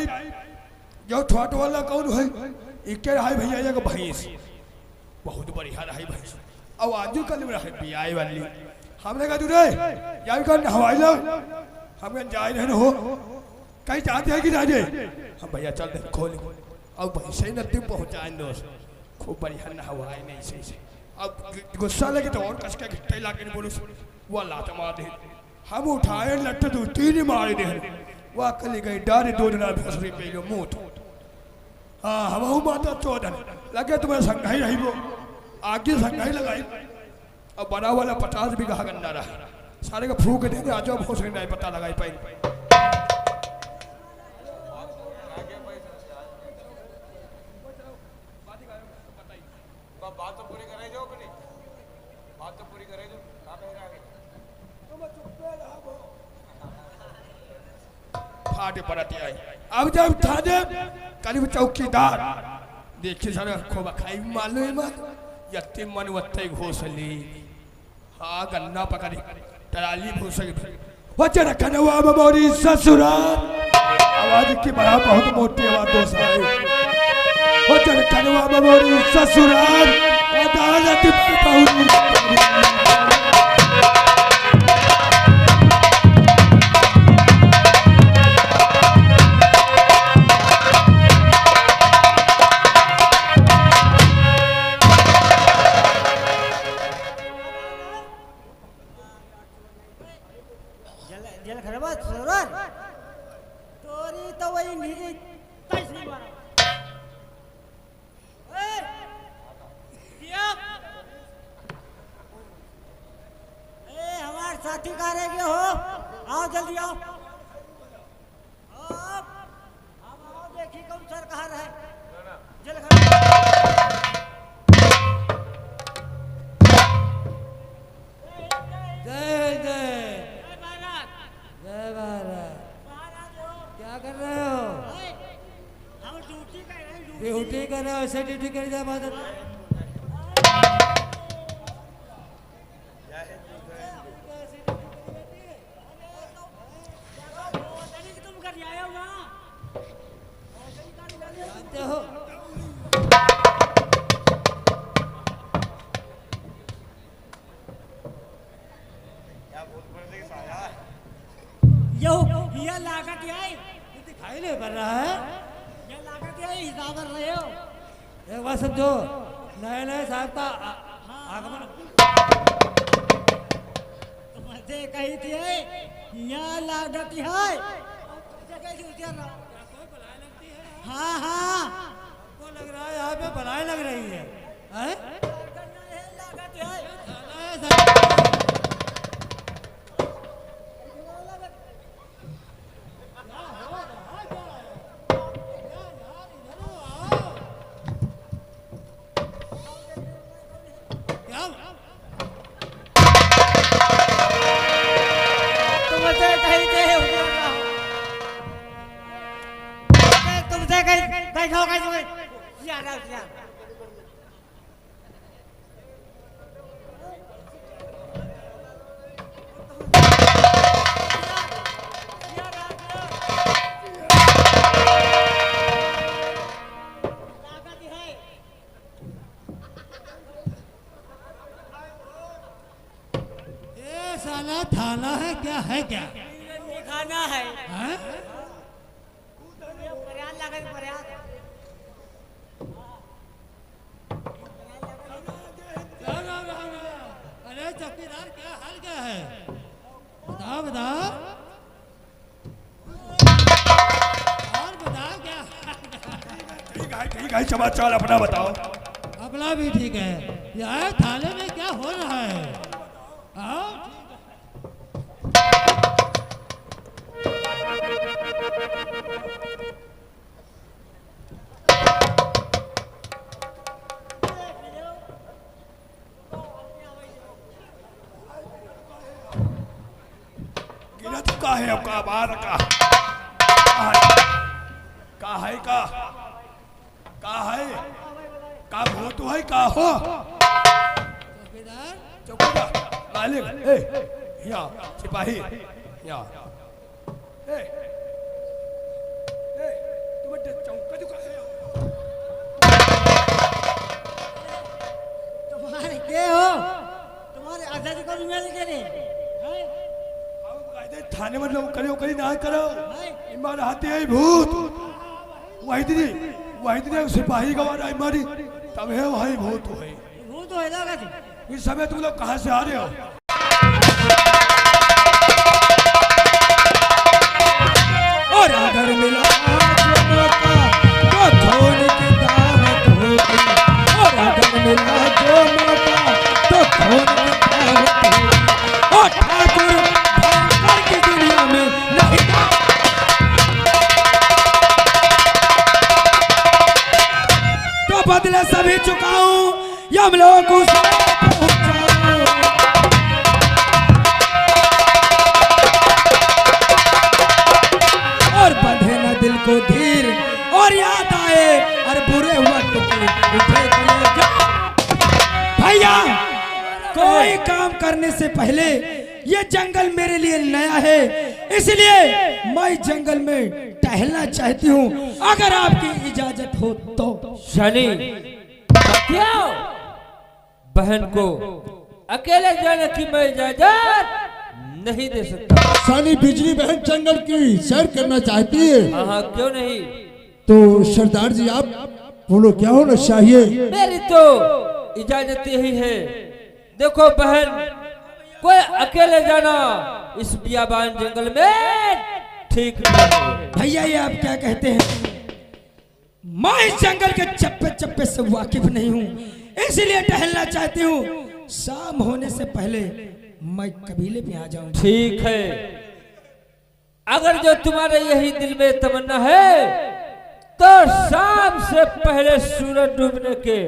Time जो छोट वाला कौन है इके रहा भैया ये भैंस बहुत बढ़िया रही भैंस अब आजू कल में रहे बियाई वाली हमने कहा तुरे यार कर हवाई लो हम जाए रहे हो कहीं जाते हैं कि जाए हम भैया चल दे खोल अब भैंसे नदी पहुंचाए दोस्त खूब बढ़िया नहवाए नहीं सही से अब गुस्सा लगे तो और कस के घिट्टे लाके बोलो वो लात मार दे हम उठाए लट्ट दो तीन मार दे वो कल गई डारे दो दिन भसरी पे लो मुंह हाँ हम माता चौधन लगे तुम्हें संघाई रही वो आगे संघाई लगाई अब बड़ा वाला 50 बीघा गन्ना रहा सारे का फूक देंगे आज अब हो सके नहीं पता लगाई पाई बात तो पूरी करे जो नहीं बात तो पूरी करे जो फाटे पड़ती आई अब जब था दे करीब चौकीदार देखिए सर खोबा खाई मालूम यत्ते मन वत्ते घोसली हाँ गन्ना पकड़ी टराली घोसली वचन कनवा मोरी ससुराल आवाज की बड़ा बहुत मोटी आवाज दो सारे वचन कनवा मोरी ससुराल अदालत बहुत साथी कहाँ रह गए हो आओ जल्दी आओ आओ देखिए कौन सर कहाँ रहे जय जय जय भारत क्या कर रहे हो हम ड्यूटी कर रहे हैं ड्यूटी कर रहे हो ऐसे ड्यूटी कर जा बात लागत है दिखाई नहीं पड़ रहा है ये लागत है हिसाब कर रहे हो एक बात समझो नए नए साहब का आगमन तुमसे कही थी यहाँ लागत है हाँ हाँ को लग रहा है यहाँ पे बनाए लग रही है लागत है थाना है क्या है क्या खाना है अरे चौकीदार क्या हाल क्या है बताओ बताओ और बताओ क्या ठीक है समाचार अपना बताओ अपना भी ठीक है यार थाने में क्या हो रहा है आओ का है आपका बात का है का हो तो है का हो चौकीदार मालिक यहाँ सिपाही यहाँ के हो? तुम्हारे आजादी को मिल के रे हैं? थाने में लोग करो करी ना करो हैं? ईमान हाथी है भूत वही दिन सिपाही गवारा हमारी तब है वही भूत है वो तो है ना का इस समय तुम लोग कहाँ से आ रहे हो और अगर मिला जो मौका तो खोने की दावत होगी और अगर मिला जो मौका तो खोने की दावत होगी और ठाकुर भयंकर की दुनिया में नहीं तो बदले सभी चुकाऊं यम लोग उसे पहुंचाऊं और बढ़े न दिल को धीर और याद आए और बुरे वक्त की उठे कलेजा। भैया कोई काम करने से पहले ये जंगल मेरे लिए नया है इसलिए मैं जंगल में टहलना चाहती हूँ अगर आपकी इजाजत हो तो। शनि क्या बहन को अकेले जाने की मैं इजाजत नहीं दे सकता। सानी बिजली बहन जंगल की सैर करना चाहती है हाँ क्यों नहीं। तो सरदार जी आप बोलो क्या होना चाहिए। मेरी तो इजाजत यही है। देखो बहन कोई अकेले जाना इस बियाबान जंगल में ठीक नहीं। भैया ये आप क्या कहते हैं मैं इस जंगल के चप्पे चप्पे से वाकिफ नहीं हूँ इसलिए टहलना चाहती हूँ शाम होने से पहले मैं कबीले में आ जाऊं। ठीक है अगर जो तुम्हारे यही दिल में तमन्ना है तो शाम से पहले सूरज डूबने के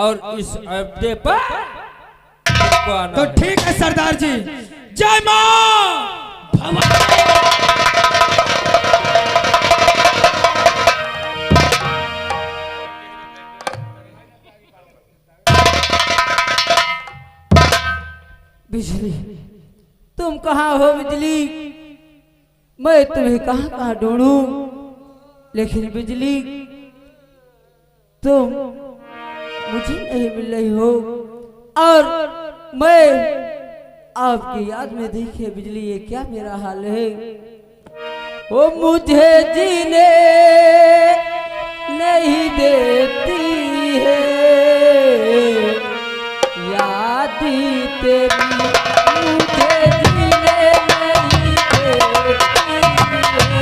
और इस अड्डे पर आपको आना तो है। ठीक है सरदार जी जय मां भवानी। बिजली तुम कहाँ हो बिजली मैं तुम्हें कहाँ कहाँ ढूंढूं लेकिन बिजली तुम मुझे नहीं मिल रही हो और मैं आपकी याद में देखिए बिजली ये क्या मेरा हाल है। वो मुझे जीने नहीं देती है याद तेरी मुझे जीने नहीं देती है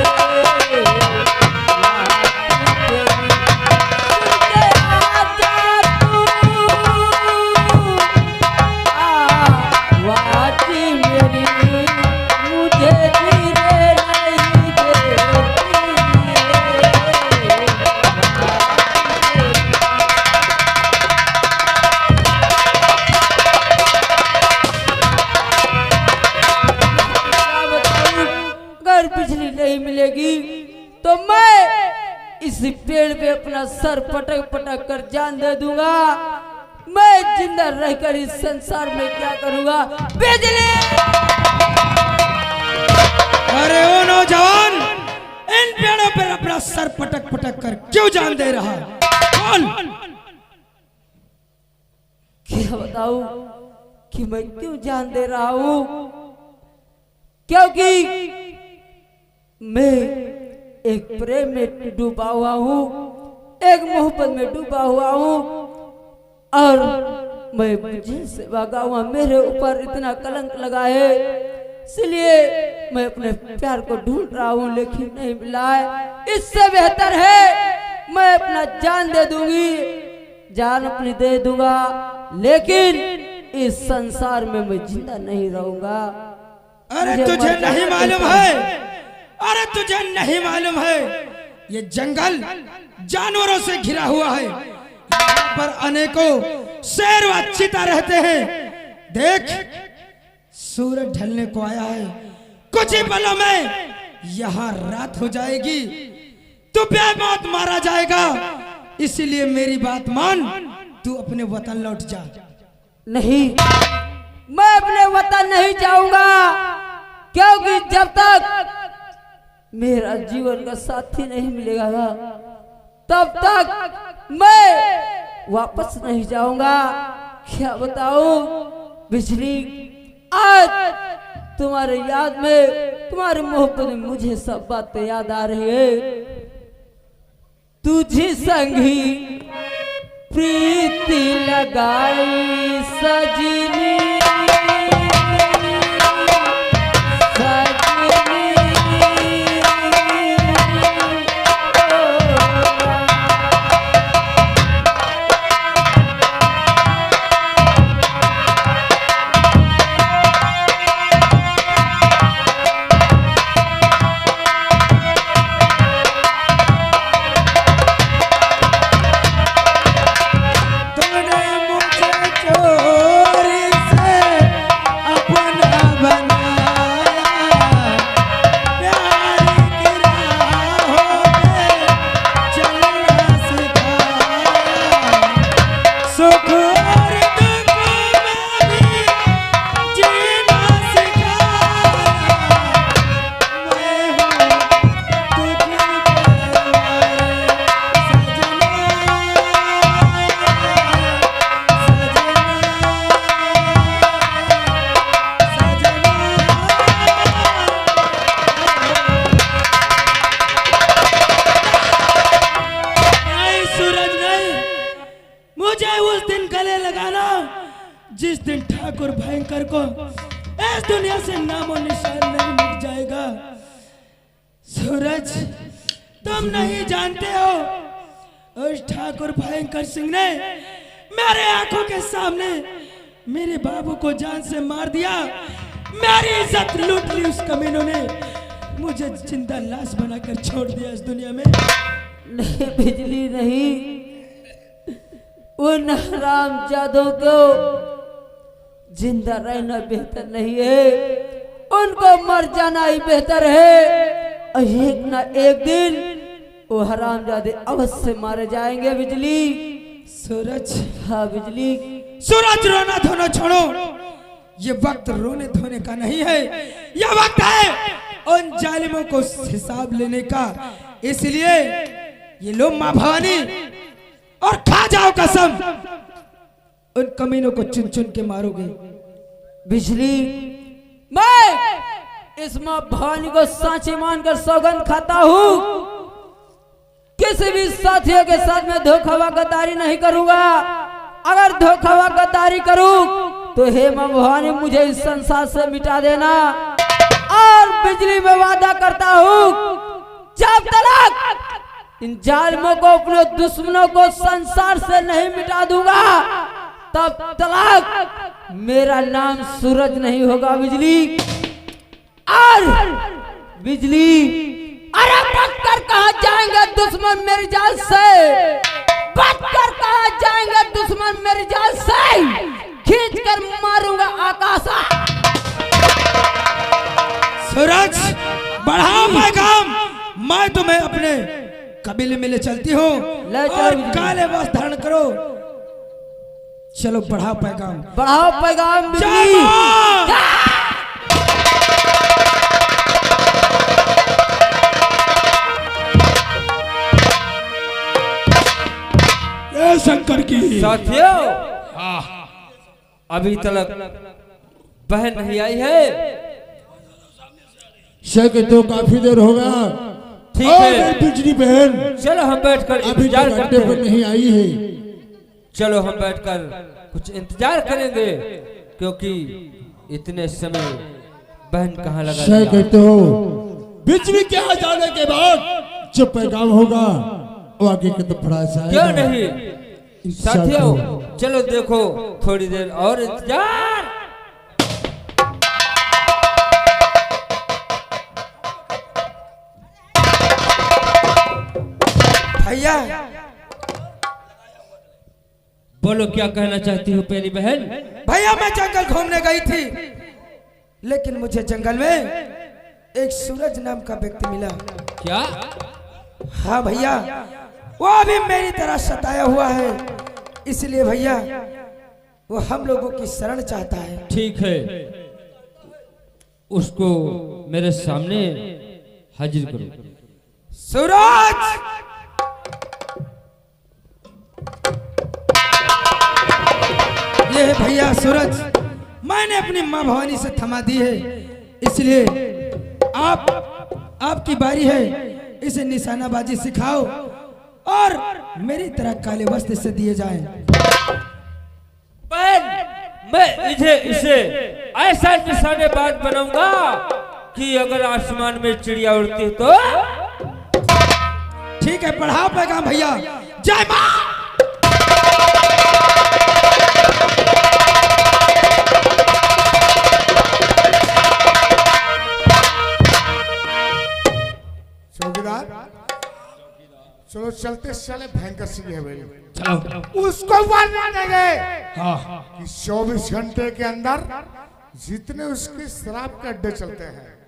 याद तेरी वाची मेरी मुझे जीने नहीं देती अगर बिजली नहीं मिलेगी तो मैं इस पेड़ पे अपना सर पटक पटक कर जान दे दूंगा। मैं जिंदा रहकर इस संसार में क्या करूंगा बिजली। अरे ओ नौजवान इन पेड़ों पर अपना सर पटक पटक कर क्यों जान दे रहा बोल। क्या बताऊं कि मैं क्यों जान दे रहा हूं क्योंकि मैं एक प्रेम में डूबा हुआ हूँ एक मोहब्बत में डूबा हुआ हूँ और मैं जेल से भागा हुआ मेरे ऊपर इतना कलंक लगा है इसलिए मैं अपने प्यार को ढूंढ रहा हूँ लेकिन नहीं मिला है। इससे बेहतर है मैं अपना जान दे दूंगी जान अपनी दे दूंगा लेकिन इस संसार में मैं जिंदा नहीं रहूंगा। अरे मुझे तुझे मर नहीं जाना मालूम पड़ता है अरे तुझे नहीं मालूम है ये जंगल जानवरों से घिरा हुआ है यहाँ पर अनेकों शेर व चीता रहते हैं। देख सूरज ढलने को आया है कुछ ही पलों में यहाँ रात हो जाएगी तू बेमौत मारा जाएगा इसलिए मेरी बात मान तू अपने वतन लौट जा। नहीं मैं अपने वतन नहीं जाऊंगा क्योंकि जब तक मेरा जीवन का साथी नहीं मिलेगा तब तक मैं वापस नहीं जाऊंगा क्या बताओ बिजली, आज तुम्हारे याद में, तुम्हारे मोहब्बत में मुझे सब बातें याद आ रही है। तुझे संगी प्रीति लगाई सजनी, जिस दिन ठाकुर भयंकर को इस दुनिया से नामो निशान नहीं मिट जाएगा। सूरज, तुम नहीं जानते हो, उस ठाकुर भयंकर सिंह ने मेरे आंखों के सामने मेरे बाबू को जान से मार दिया, मेरी इज्जत लूट ली। उस कमीनों ने मुझे जिंदा लाश बनाकर छोड़ दिया इस दुनिया में। नहीं बिजली नहीं, उन हरामजादों को जिंदा रहना बेहतर नहीं है, उनको मर जाना ही बेहतर है। और एक ना एक दिन वो हरामजादे अवश्य मारे जाएंगे बिजली। सूरज, हाँ बिजली। सूरज, रोना धोना छोड़ो, ये वक्त रोने धोने का नहीं है, ये वक्त है उन जालिमों को हिसाब लेने का। इसलिए ये लो माँ भवानी और खा जाओ कसम, उन कमीनों को चुन चुन के मारोगे। बिजली, मैं इस माँ भवानी को सांची मानकर सौगंध खाता हूँ, किसी भी साथियों के साथ में धोखा गद्दारी नहीं करूंगा। अगर धोखा गद्दारी करूं तो हे माँ भवानी मुझे इस संसार से मिटा देना। और बिजली में वादा करता हूँ, जब तक इन जालिमों को, अपने दुश्मनों को संसार से नहीं मिटा दूंगा, तब तक मेरा नाम सूरज नहीं होगा बिजली। और बिजली, अरे बचकर कहाँ जाएंगे दुश्मन मेरी जाल से, बचकर कहाँ जाएंगे दुश्मन मेरी जाल से, खींच कर मारूंगा आकाशा। सूरज, बढ़ाओ पैगाम, मैं तुम्हें अपने कबीले में ले चलती हूँ और काले वस्त्र धारण करो। चलो बढ़ाओ पैगाम, बढ़ाओ पैगाम बिजली। शंकर की साथियों, अभी तक बहन नहीं आई है। शक तो काफी देर हो गया। ठीक है बिजली बहन, चलो हम बैठकर अभी इंतजार तक करते अड्डे पर हैं। नहीं आई है। चलो हम बैठकर कुछ इंतजार करेंगे, क्योंकि इतने समय बहन कहाँ लगा शय दिया। कहते हो बिजली के आ जाने के बाद जब पैगाम होगा वो आगे के तो बड़ा सा क्यों नहीं साथियों, चलो देखो थोड़ी देर और इंतजार। भैया, बोलो क्या कहना चाहती हो प्यारी बहन। भैया मैं जंगल घूमने गई थी, लेकिन मुझे जंगल में एक सूरज नाम का व्यक्ति मिला। क्या? हाँ भैया, वो अभी मेरी तरह सताया हुआ है, इसलिए भैया वो हम लोगों की शरण चाहता है। ठीक है, उसको मेरे सामने हाजिर करो। सूरज, ये भैया सूरज मैंने अपनी माँ भवानी से थमा दी है, इसलिए आपकी बारी है। इसे निशानाबाजी सिखाओ और मेरी तरह काले वस्त्र से दिए जाएं। पर मैं इसे ऐसा निशानेबाज बनाऊंगा कि अगर आसमान में चिड़िया उड़ती तो। ठीक है, पढ़ाओ पैगाम भैया। जय मां। चौकीदार चलो चलते चले, भयंकर सिंह है भाई। चलो उसको मारने देंगे हाँ। कि 24 घंटे के अंदर जितने उसके शराब के अड्डे चलते हैं